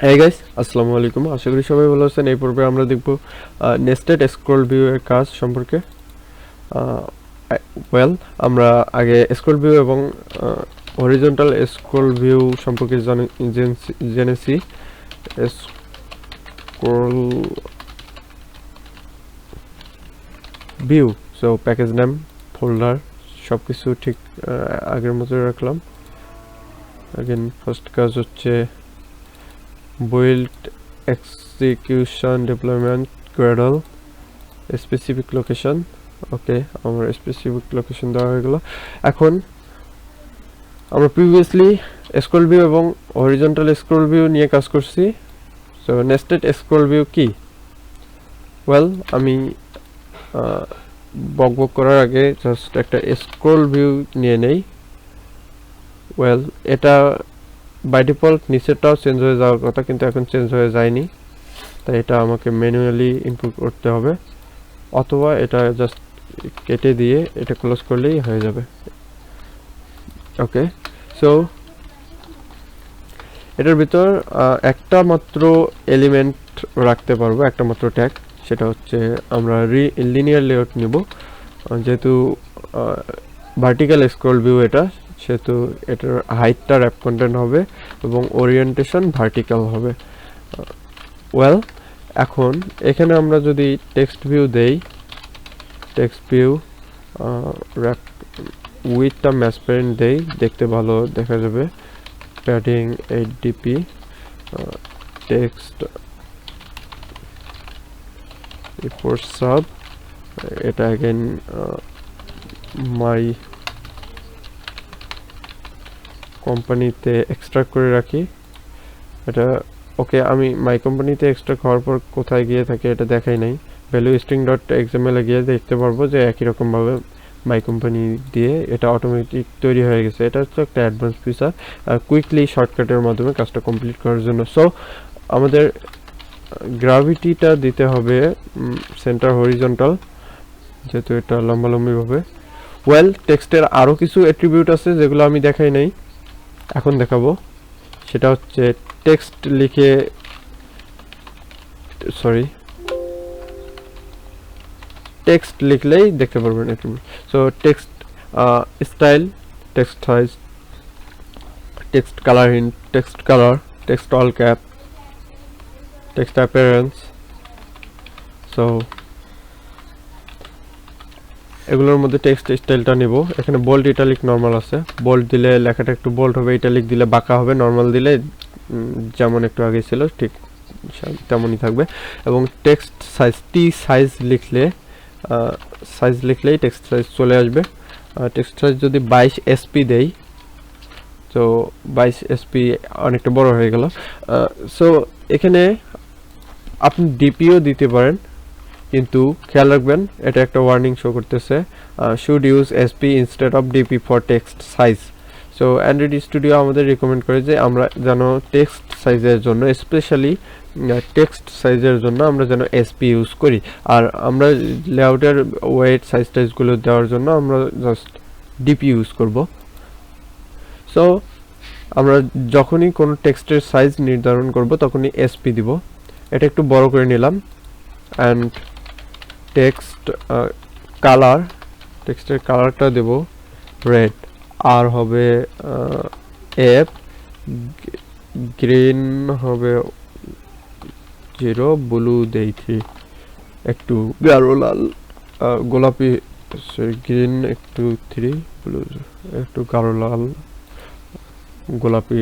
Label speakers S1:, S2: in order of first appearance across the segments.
S1: Hey guys, আসসালামু আলাইকুম। আশা করি সবাই ভালো আছেন। এই পর্বে আমরা দেখব নেস্টেড স্ক্রল ভিউ এর কাজ সম্পর্কে। ওয়েল, আমরা আগে স্ক্রল ভিউ এবং হরিজন্টাল স্ক্রল ভিউ সম্পর্কে জেনেছি। Scroll view, so package name, folder সবকিছু ঠিক আগের মতো রাখলাম। अगेन ফার্স্ট কাজ হচ্ছে build execution deployment gradle specific location। ওকে, আমার স্পেসিফিক লোকেশন দেওয়া হয়ে গেল। এখন আমরা প্রিভিয়াসলি স্ক্রল ভিউ এবং হরিজন্টাল স্ক্রল ভিউ নিয়ে কাজ করছি। সো নেস্টেড স্ক্রল ভিউ কি? ওয়েল, আমি বকবক করার আগে জাস্ট একটা স্ক্রল ভিউ নিয়ে নেই। ওয়েল, এটা বাই ডিফল্ট নিচেরটাও চেঞ্জ হয়ে যাওয়ার কথা, কিন্তু এখন চেঞ্জ হয়ে যায়নি, তাই এটা আমাকে ম্যানুয়ালি ইনপুট করতে হবে, অথবা এটা জাস্ট কেটে দিয়ে এটা ক্লোজ করলেই হয়ে যাবে। ওকে, সো এটার ভিতর একটা মাত্র এলিমেন্ট রাখতে পারবো, একটা মাত্র ট্যাগ, সেটা হচ্ছে আমরা লিনিয়ার লেআউট নিব। যেহেতু ভার্টিক্যাল স্ক্রল ভিউ এটা, সেহেতু এটার হাইটটা র্যাপ কন্টেন্ট হবে এবং ওরিয়েন্টেশন ভার্টিক্যাল হবে। ওয়েল, এখন এখানে আমরা যদি টেক্সট ভিউ দেই, টেক্সট ভিউ র্যাপ উইথটা ম্যাসপ্যারেন্ট দেই, দেখতে ভালো দেখা যাবে। প্যাডিং 8dp, টেক্সট eFortsHub, এটা अगेन মাই কোম্পানিতে এক্সট্রাক্ট করে রাখি এটা। ওকে, আমি মাই কোম্পানিতে এক্সট্রাক্ট হওয়ার পর কোথায় গিয়ে থাকে এটা দেখাই নাই। ভ্যালু স্ট্রিং ডট এক্সএমএল এ গিয়ে দেখতে পারবো যে একই রকমভাবে মাই কোম্পানি দিয়ে এটা অটোমেটিক তৈরি হয়ে গেছে। এটা হচ্ছে একটা অ্যাডভান্স ফিচার, কুইকলি শর্টকাটের মাধ্যমে কাজটা কমপ্লিট করার জন্য। সো আমাদের গ্র্যাভিটিটা দিতে হবে সেন্টার হরিজন্টাল, যেহেতু এটা লম্বালম্বিভাবে। ওয়েল, টেক্সটের আরও কিছু অ্যাট্রিবিউট আছে যেগুলো আমি দেখাই নাই, এখন দেখাবো। সেটা হচ্ছে টেক্সট লিখে টেক্সট লিখলেই দেখতে পারবেন attribute. So text style, text size, text colour hint, text colour, text all cap, text appearance. So এগুলোর মধ্যে টেক্সট স্টাইলটা নিব। এখানে বোল্ড, ইটালিক, নর্মাল আছে। বোল্ড দিলে লেখাটা একটু বোল্ড হবে, ইটালিক দিলে বাঁকা হবে, নর্মাল দিলে যেমন একটু আগে ছিল ঠিক তেমনই থাকবে। এবং টেক্সট সাইজ, সাইজ লিখলেই টেক্সট সাইজ চলে আসবে। টেক্সট সাইজ যদি 22 SP দেই, তো 22 SP অনেকটা বড় হয়ে গেল। সো এখানে আপনি ডিপিও দিতে পারেন, কিন্তু খেয়াল রাখবেন এটা একটা ওয়ার্নিং শো করতেছে, should use SP instead of DP for text size. So Android studio আমাদের রিকমেন্ড করে যে আমরা যেন টেক্সট সাইজের জন্য, স্পেশালি টেক্সট সাইজের জন্য আমরা যেন এসপি ইউজ করি। আর আমরা লেআউটের ওয়েট সাইজ টাইজগুলো দেওয়ার জন্য আমরা জাস্ট ডিপি ইউজ করব। সো আমরা যখনই কোনো টেক্সটের সাইজ নির্ধারণ করব তখনই এসপি দিব। এটা একটু বড় করে নিলাম। অ্যান্ড টেক্সট কালার, টেক্সটের কালারটা দেব রেড, আর হবে এফ, গ্রিন হবে 0, ব্লু দেই 3, একটু গাঢ় লাল, গোলাপি, গ্রিন একটু 3, ব্লু একটু গাঢ় লাল, গোলাপি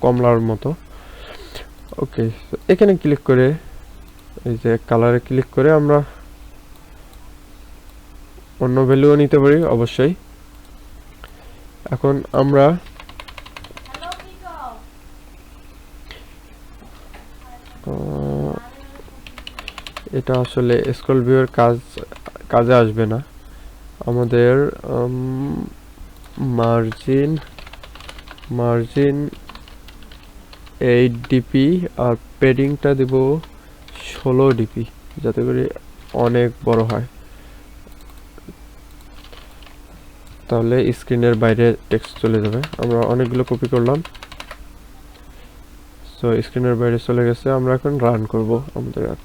S1: কমলার মতো। ওকে, এখানে ক্লিক করে, এই যে কালারে ক্লিক করে আমরা অন্য ভ্যালুও নিতে পারি অবশ্যই। এখন আমরা এটা আসলে স্ক্রল ভিউয়ের কাজে আসবে না। আমাদের মার্জিন 8dp আর প্যাডিংটা দেব 16dp, যাতে করে অনেক বড় হয়, তাহলে স্ক্রিনের বাইরে টেক্সট চলে যাবে। আমরা অনেকগুলো কপি করলাম। সো স্ক্রিনের বাইরে চলে গেছে। আমরা এখন রান করব আমাদের অ্যাপ।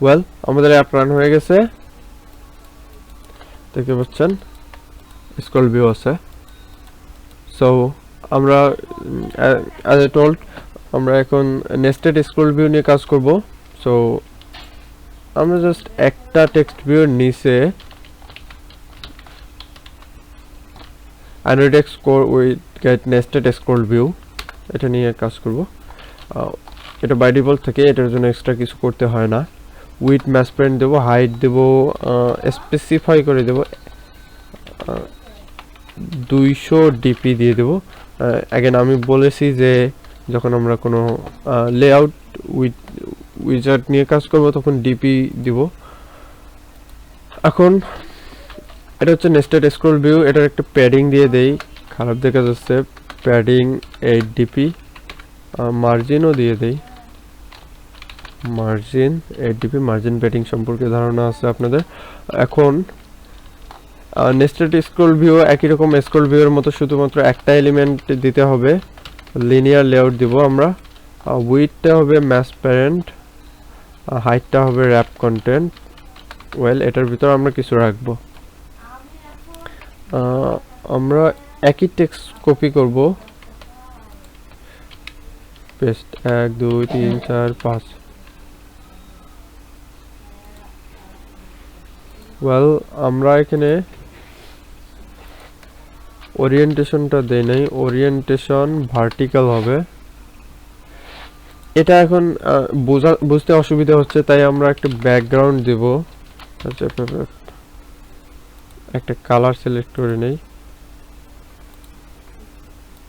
S1: ওয়েল, আমাদের অ্যাপ রান হয়ে গেছে, দেখতে পাচ্ছেন স্ক্রল ভিউ আছে। সো আমরা অ্যাজ আই টোল্ড আমরা এখন নেস্টেড স্ক্রল ভিউ নিয়ে কাজ করব। সো আমরা জাস্ট একটা টেক্সট ভিউর নিচে annotated score with get nested scroll view এটা নিয়ে কাজ করব। এটা বাই ডিফল্ট থেকে, এটার জন্য এক্সট্রা কিছু করতে হয় না। উইথ ম্যাচ প্যারেন্ট দেবো, হাইট দেবো, স্পেসিফাই করে দেবো 200 ডিপি দিয়ে দেবো। অ্যাগেন আমি বলেছি যে যখন আমরা কোনো লেআউট উইজার্ড নিয়ে কাজ করব তখন ডিপি দিব। এখন এটা হচ্ছে নেস্টেড স্ক্রল ভিউ, এটার একটা প্যাডিং দিয়ে দেই, খারাপ দেখা যাচ্ছে, প্যাডিং 8 ডিপি, মার্জিনও দিয়ে দেই, মার্জিন 8 ডিপি। মার্জিন প্যাডিং সম্পর্কে ধারণা আছে আপনাদের। এখন নেস্টেড স্ক্রল ভিউ একই রকম স্ক্রল ভিউয়ের মতো, শুধুমাত্র একটা এলিমেন্ট দিতে হবে, লিনিয়ার লেআউট দিব আমরা। উইডটা হবে ম্যাচ প্যারেন্ট, হাইটটা হবে র্যাপ কন্টেন্ট। ওয়েল, এটার ভিতর আমরা কিছু রাখবো। আমরা একই টেক্সট কপি করব, পেস্ট 1 2 3 4 5। ওয়েল, আমরা এখানে ওরিয়েন্টেশনটা দেই নাই, ওরিয়েন্টেশন ভার্টিক্যাল হবে। এটা এখন বুঝতে অসুবিধা হচ্ছে, তাই আমরা একটা ব্যাকগ্রাউন্ড দেব। আচ্ছা, একটা কালার সিলেক্ট করে নেই।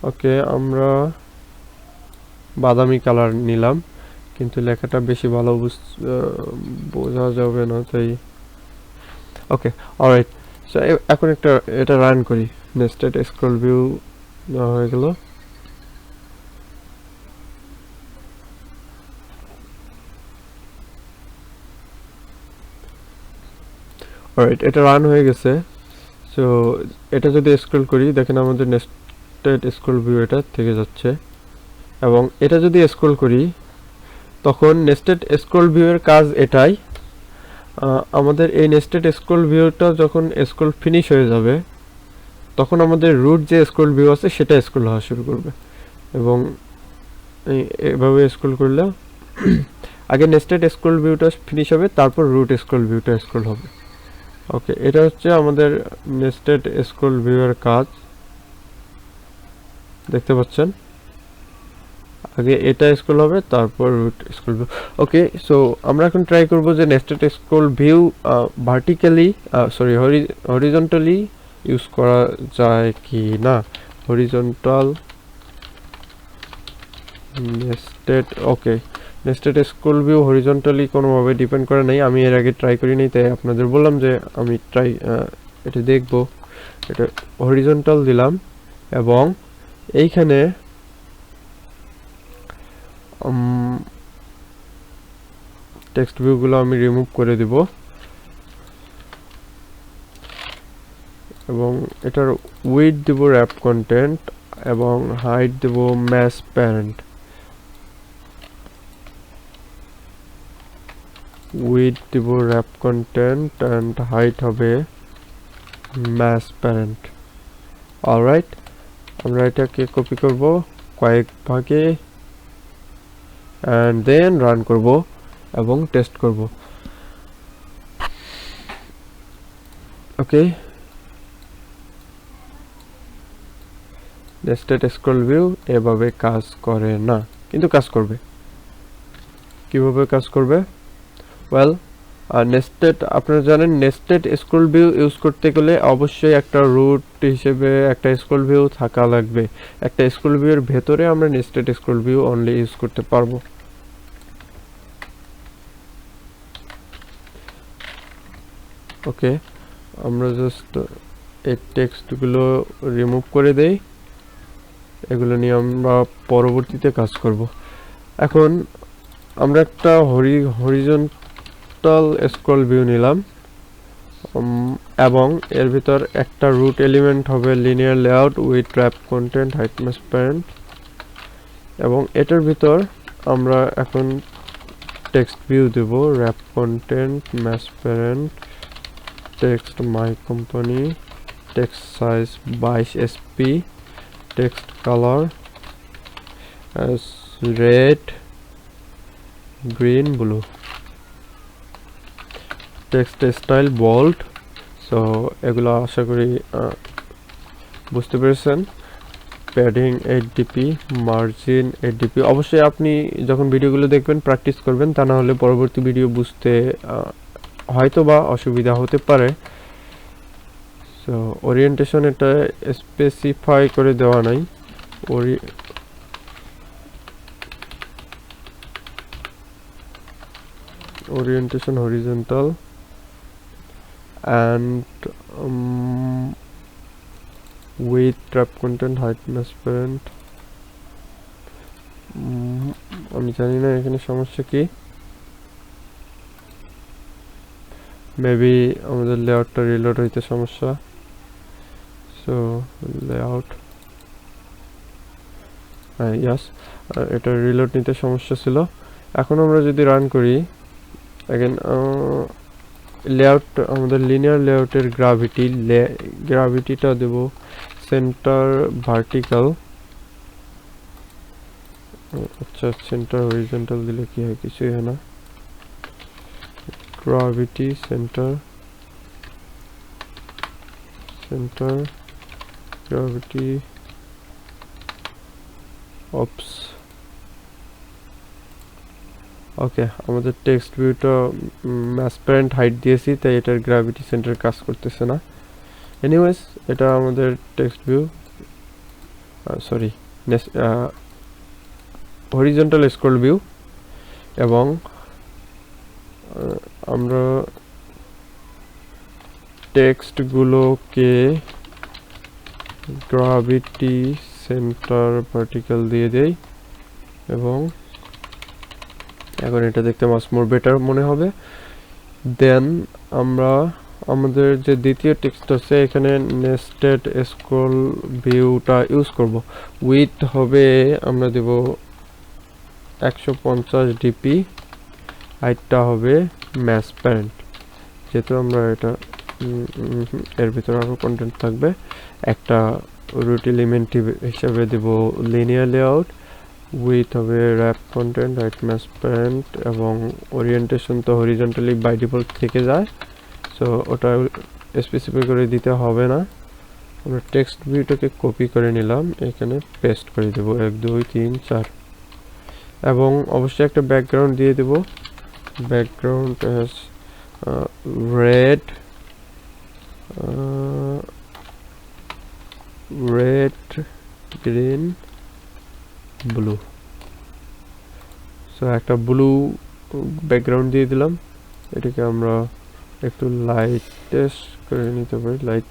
S1: ওকে, আমরা বাদামি কালার নিলাম, কিন্তু লেখাটা বেশি ভালো বোঝা যাবে না, তাই ওকে অলরাইট। সো এখন এটা রান করি। নেস্টেড স্ক্রল ভিউ নেওয়া হয়ে গেল। অলরাইট, এটা রান হয়ে গেছে। সো এটা যদি স্ক্রল করি, দেখেন আমাদের নেস্টেড স্ক্রল ভিউ এটা থেকে যাচ্ছে। এবং এটা যদি স্ক্রল করি, তখন নেস্টেড স্ক্রল ভিউয়ের কাজ এটাই, আমাদের এই নেস্টেড স্ক্রল ভিউটা যখন স্ক্রল ফিনিশ হয়ে যাবে, তখন আমাদের রুট যে স্ক্রল ভিউ আছে সেটা স্ক্রল হওয়া শুরু করবে। এবং এভাবে স্ক্রল করলে আগে নেস্টেড স্ক্রল ভিউটা ফিনিশ হবে, তারপর রুট স্ক্রল ভিউটা স্ক্রল হবে। ওকে, এটা হচ্ছে আমাদের নেস্টেড স্ক্রল ভিউয়ের কাজ, দেখতে পাচ্ছেন। আগে এটা স্ক্রল হবে, তারপর রুট স্ক্রল ভিউ। ওকে, সো আমরা এখন ট্রাই করব যে nested scroll view vertically horizontally use করা যায় কি না। হরিজন্টাল নেস্টেড, ওকে, নেস্টেড স্ক্রল ভিউ হরিজন্টালি কোনোভাবে ডিপেন্ড করে নাই, আমি এর আগে ট্রাই করি নাই, তাই আপনাদের বললাম যে আমি এটা দেখব। এটা হরিজন্টাল দিলাম, এবং এইখানে টেক্সট ভিউগুলো আমি রিমুভ করে দিব, এবং এটার উইডথ দেব র্যাপ কন্টেন্ট, এবং হাইট দেব ম্যাচ প্যারেন্ট। উইডথ দেব র্যাপ কন্টেন্ট অ্যান্ড হাইট হবে ম্যাচ প্যারেন্ট। অলরাইট, আমরা এটাকে কপি করব কয়েক ভাগে, and then রান করব এবং টেস্ট করব। ওকে, নেস্টেড স্ক্রল ভিউ এভাবে কাজ করে না, কিন্তু কাজ করবে। কিভাবে কাজ করবে? ওয়েল, নেস্টেড, আপনারা জানেন নেস্টেড স্ক্রল ভিউ ইউজ করতে গেলে অবশ্যই একটা রুট হিসেবে একটা স্ক্রল ভিউ থাকা লাগবে। একটা স্ক্রল ভিউয়ের ভেতরে আমরা nested scroll view only use করতে পারবো। ওকে, আমরা জাস্ট এই টেক্সটগুলো রিমুভ করে দেই, এগুলো নিয়ে আমরা পরবর্তীতে কাজ করব। এখন আমরা একটা হরিজন্টাল স্ক্রল ভিউ নিলাম, এবং এর ভিতর একটা রুট এলিমেন্ট হবে linear layout with rap content, height match parent. এবং এটার ভিতর আমরা এখন text view Dev, wrap content, mass parent, text my company, text size 22 sp, text color as red, green, blue, text style bold. So এগুলো আশা করি বুঝতে পেরেছেন। Padding 8dp, margin 8dp। অবশ্যই আপনি যখন ভিডিওগুলো দেখবেন প্র্যাকটিস করবেন, তা না হলে পরবর্তী ভিডিও বুঝতে হয়তো বা অসুবিধা হতে পারে। সো ওরিয়েন্টেশন এটা স্পেসিফাই করে দেওয়া নাই, orientation horizontal and width, wrap content, height, mass parent। আমি জানি না এখানে সমস্যা কি, মেবি আমাদের লেআউটটা রিলোড হইতে সমস্যা। সো লেআউট, ইয়াস, এটা রিলোড নিতে সমস্যা ছিল। এখন আমরা যদি রান করি अगेन লেআউট, আমাদের লিনিয়ার লেআউটের গ্র্যাভিটিটা দেব সেন্টার ভার্টিক্যাল। আচ্ছা, সেন্টার হরিজন্টাল দিলে কি হয়? কিছুই হয় না। Gravity centre gravity oops. Okay, আমাদের টেক্সট ভিউটা ম্যাস প্যারেন্ট হাইট দিয়েছি, তাই এটার গ্র্যাভিটি সেন্টার কাজ করতেছে না। এনিওয়েজ, এটা আমাদের text view, sorry horizontal scroll view. এবং আমরা টেক্সটগুলোকে গ্র্যাভিটি সেন্টার ভার্টিক্যাল দিয়ে দেই, এবং এখন এটা দেখতে মাস মোর বেটার মনে হবে। দেন আমরা আমাদের যে দ্বিতীয় টেক্সট আছে এখানে নেস্টেড স্ক্রল ভিউটা ইউজ করব। উইথ হবে আমরা দেব 150 ডিপি, হাইটটা হবে ম্যাস প্যারেন্ট। যেহেতু আমরা এটা এর ভিতরে আরও কন্টেন্ট থাকবে, একটা রুট এলিমেন্ট হিসাবে দেব লিনিয়ার লেআউট। উইথ হবে wrap content, height, mass parent, এবং ওরিয়েন্টেশন তো হরিজন্টালি বাই ডিফল্ট থেকে যায়, সো ওটা স্পেসিফাই করে দিতে হবে না। আমরা টেক্সট ভিউটাকে কপি করে নিলাম, এখানে পেস্ট করে দেব 1 2 3 4, এবং অবশ্যই একটা ব্যাকগ্রাউন্ড দিয়ে দেব। Background has red, green, blue. So একটা ব্লু ব্যাকগ্রাউন্ড দিয়ে দিলাম। এটাকে আমরা একটু লাইটেস্ট করে নিতে পারি, লাইট।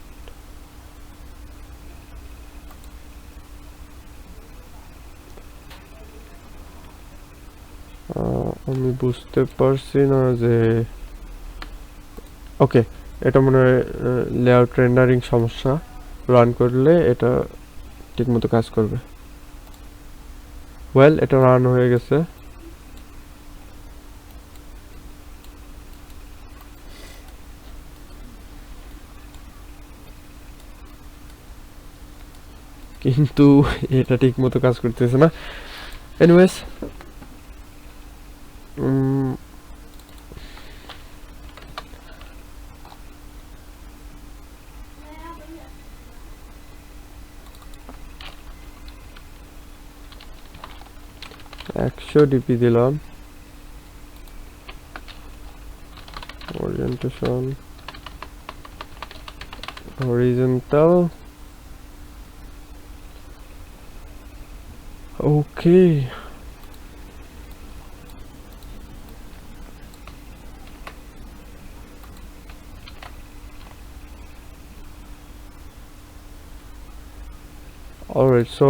S1: আমি বুঝতে পারছি না যে, ওকে, এটা মনে হয় লেআউট রেন্ডারিং সমস্যা। রান করলে এটা ঠিকমতো কাজ করবে। ওয়েল, এটা রান হয়ে গেছে। কিন্তু এটা ঠিকমতো কাজ করতেছে না। এনিওয়েজ, ডিপি দিলাম। ওরিয়েন্টেশন হরিজন্টাল, ওকে। অলরাইট, সো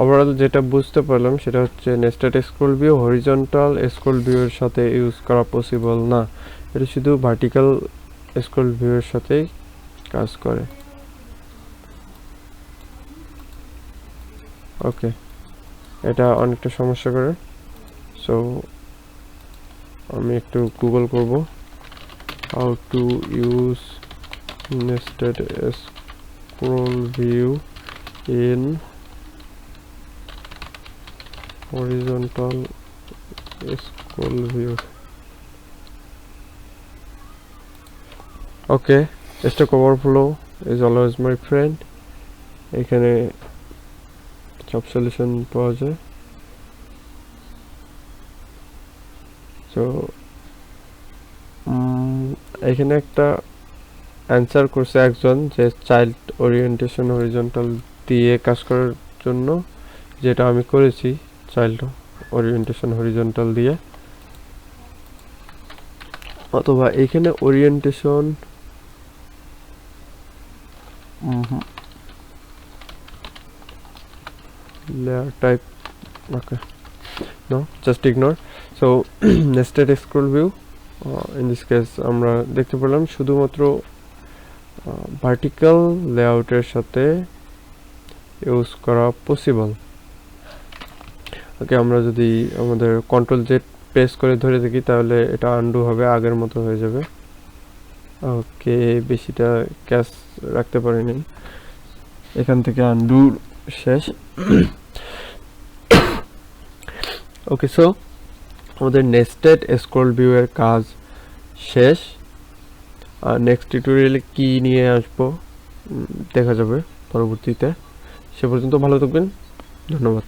S1: ওভারঅল যেটা বুঝতে পারলাম সেটা হচ্ছে nested scroll view horizontal scroll ভিউয়ের সাথে ইউজ করা পসিবল না, এটা শুধু ভার্টিক্যাল স্ক্রল ভিউয়ের সাথেই কাজ করে। ওকে, এটা অনেকটা সমস্যা করে। সো আমি একটু গুগল করব how to use nested scroll view in horizontal scroll view. Okay, stack overflow is always my friend. এখানে সব সলিউশন পাওয়া যায়। সো এখানে একটা অ্যান্সার করছে একজন যে চাইল্ড ওরিয়েন্টেশন হরিজন্টাল দিয়ে কাজ করার জন্য, যেটা আমি করেছি চাইল্ড ওরিয়েন্টেশন হরিজন্টাল দিয়ে। অথবা এখানে orientation layer type, okay, no, just ignore. So nested scroll view, in this case আমরা দেখতে পেলাম শুধুমাত্র ভার্টিক্যাল লেআউটের সাথে ইউজ করা পসিবল। ওকে, আমরা যদি আমাদের কন্ট্রোল জেড প্রেস করে ধরে থাকি তাহলে এটা আনডু হবে, আগের মতো হয়ে যাবে। ওকে, বেশিটা ক্যাশ রাখতে পারিনি, এখান থেকে আনডু শেষ। ওকে, সো আমাদের নেস্টেড স্ক্রল ভিউ এর কাজ শেষ। আর নেক্সট টিউটোরিয়ালে কি নিয়ে আসবো দেখা যাবে পরবর্তীতে। সে পর্যন্ত ভালো থাকবেন, ধন্যবাদ।